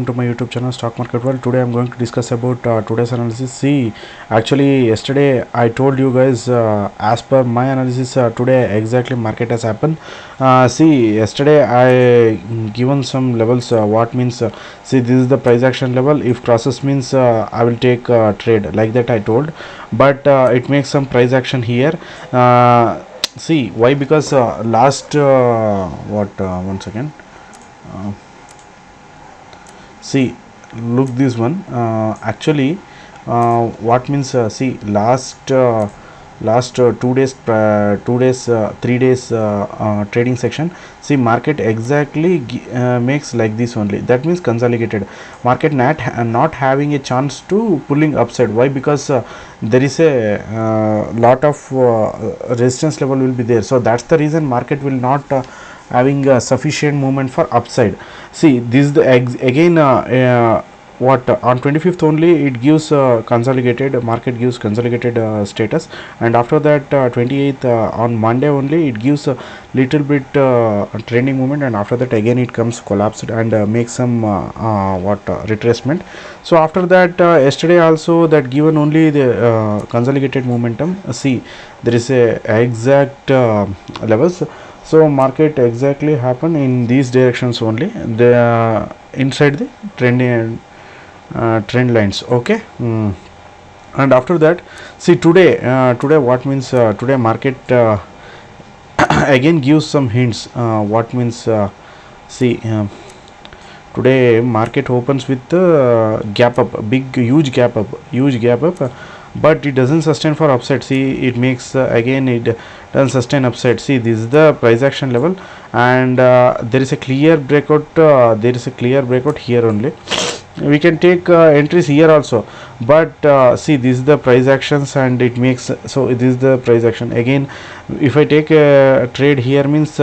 To my YouTube channel Stock Market World. Today I'm going to discuss about today's analysis. See, actually yesterday I told you guys, as per my analysis, today exactly market has happened. See, yesterday I given some levels. What means, see, this is the price action level. If crosses means I will take trade, like that I told, but it makes some price action here. See why? Because last once again, see, look this one. Actually, what means, see, last 2 days, 2 days, 3 days trading section. See, market exactly makes like this only. That means consolidated market not having a chance to pulling upside. Why? Because there is a lot of resistance level will be there. So that's the reason market will not having sufficient movement for upside. See, this is the again, what on 25th only it gives consolidated, market gives consolidated status, and after that 28th, on Monday only it gives a little bit trending movement, and after that again it comes collapsed and makes some retracement. So after that, yesterday also that given only the consolidated momentum. See, there is a exact levels. So market exactly happen in these directions only, the inside the trend lines. Okay. And after that, see, today what means, today market again gives some hints. What means, see, today market opens with gap up, huge gap up, but it doesn't sustain for upside. See, it makes again it doesn't sustain upside. See, this is the price action level, and there is a clear breakout, here only. We can take entries here also, but see, this is the price actions, and it makes, so this is the price action again. If I take a trade here means,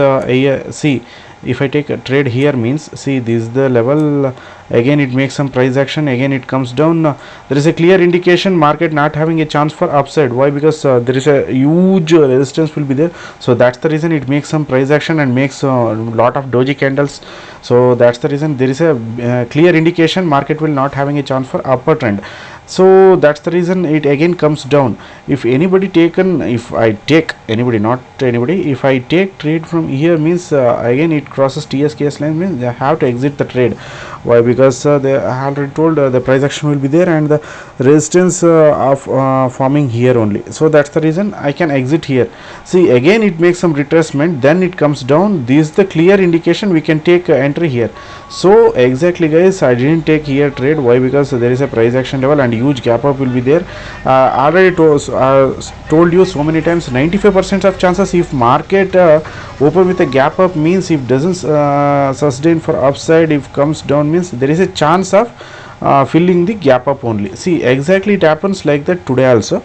see, if I take a trade here means, see, this is the level. Again it makes some price action, again it comes down. There is a clear indication market not having a chance for upside. Why? Because there is a huge resistance will be there. So that's the reason it makes some price action and makes a lot of doji candles. So that's the reason there is a clear indication market will not having a chance for upper trend. So that's the reason it again comes down. If anybody taken, if I take anybody, not anybody, if I take trade from here means, again it crosses TSKS line means they have to exit the trade. Why? Because they I already told, the price action will be there, and the resistance of forming here only. So that's the reason I can exit here. See, again it makes some retracement, then it comes down. This is the clear indication we can take entry here. So exactly guys, I didn't take here trade. Why? Because there is a price action level and huge gap up will be there. Already told you so many times, 95% of chances if market open with a gap up means, if doesn't sustain for upside, if comes down means there is a chance of filling the gap up only. See, exactly it happens like that today also.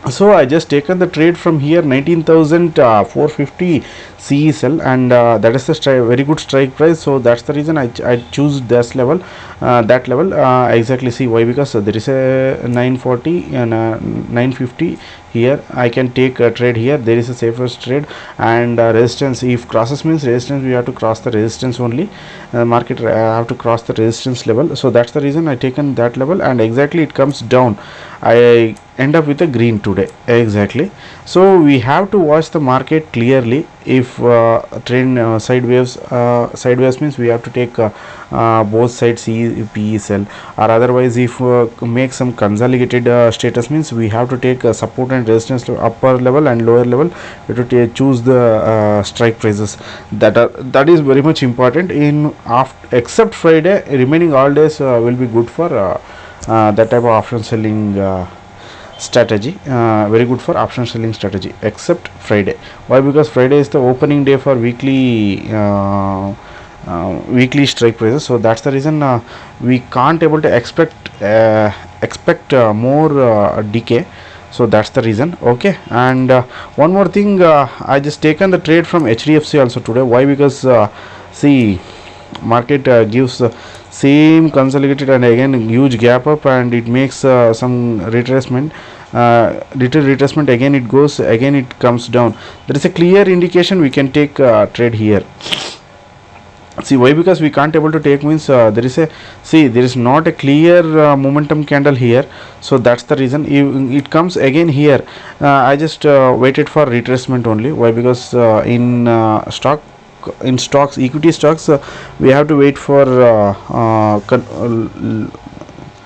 So I just taken the trade from here, 19,450 CESL, and that is the very good strike price. So that's the reason I choose this level, that level exactly. See why? Because there is a 940 and 950 here. I can take a trade here. There is a safest trade, and resistance, if crosses means resistance, we have to cross the resistance only. Market have to cross the resistance level. So that's the reason I taken that level, and exactly it comes down. I end up with a green today exactly. So we have to watch the market clearly. If trend sideways means we have to take both sides PE sell, or otherwise if make some consolidated status means we have to take support and resistance to upper level and lower level. We have to choose the strike prices. That is very much important in except Friday. Remaining all days will be good for that type of option selling strategy. Very good for option selling strategy except Friday. Why? Because Friday is the opening day for weekly strike prices. So that's the reason we can't able to expect more decay. So that's the reason. Okay. And one more thing, I just taken the trade from Hdfc also today. Why? Because see, market gives same consolidated and again huge gap up, and it makes some retracement, little retracement, again it goes, again it comes down. There is a clear indication we can take trade here. See why? Because we can't able to take means there is a, see there is not a clear momentum candle here, so that's the reason. It comes again here, I just waited for retracement only. Why? Because in stocks, equity stocks, we have to wait for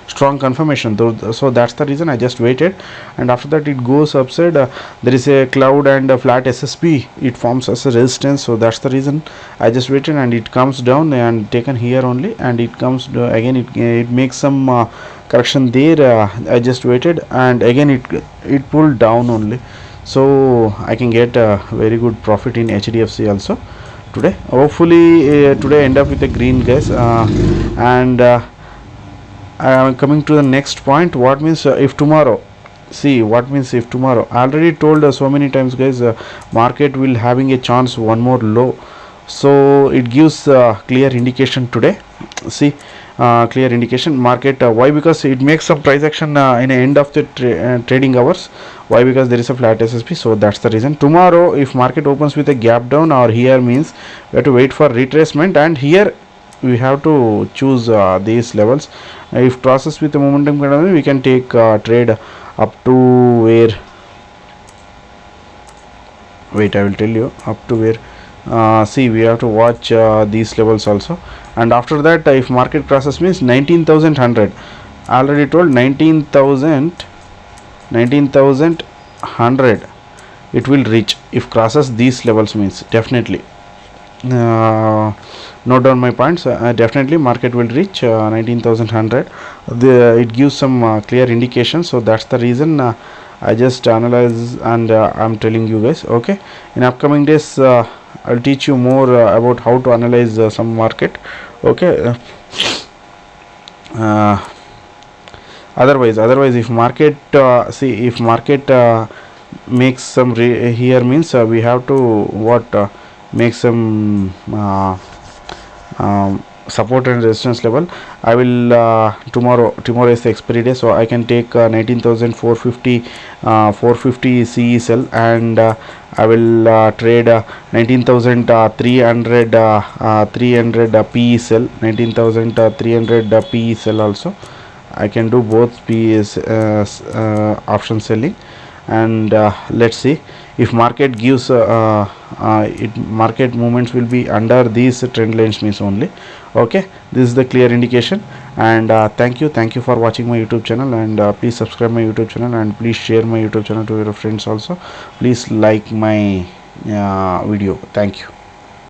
strong confirmation though, so that's the reason I just waited. And after that it goes upside, there is a cloud and a flat ssp, it forms as a resistance, so that's the reason I just waited. And it comes down and taken here only, and it comes again, it makes some correction there, I just waited, and again it pulled down only, so I can get a very good profit in hdfc also today. Hopefully today end up with a green, guys. And coming to the next point, what means if tomorrow, see what means if tomorrow, I already told so many times, guys, market will having a chance one more low, so it gives clear indication today. See, clear indication market, why? Because it makes some price action in the end of the trading hours. Why? Because there is a flat ssp, so that's the reason. Tomorrow if market opens with a gap down or here, means we have to wait for retracement, and here we have to choose these levels. If crosses with the momentum candle, we can take trade up to where, wait, I will tell you up to where, see we have to watch these levels also. And after that, if market crosses, means 19,100, I already told 19,100 it will reach if crosses these levels, means definitely note down my points. Definitely market will reach 19,100. It gives some clear indication, so that's the reason I just analyze, and I'm telling you guys. Okay, in upcoming days I'll teach you more about how to analyze some market. Okay. Otherwise if market see if market makes some here, means we have to what, make some support and resistance level. I will tomorrow is the expiry day, so I can take 19,450 450 CE sell, and I will trade 19,300 300 PE sell, 19,300 PE sell also. I can do both PEs option selling. And let's see if market gives market movements will be under these trend lines, means only. Okay, this is the clear indication. And thank you for watching my youtube channel, and please subscribe my youtube channel, and please share my youtube channel to your friends also. Please like my video. Thank you.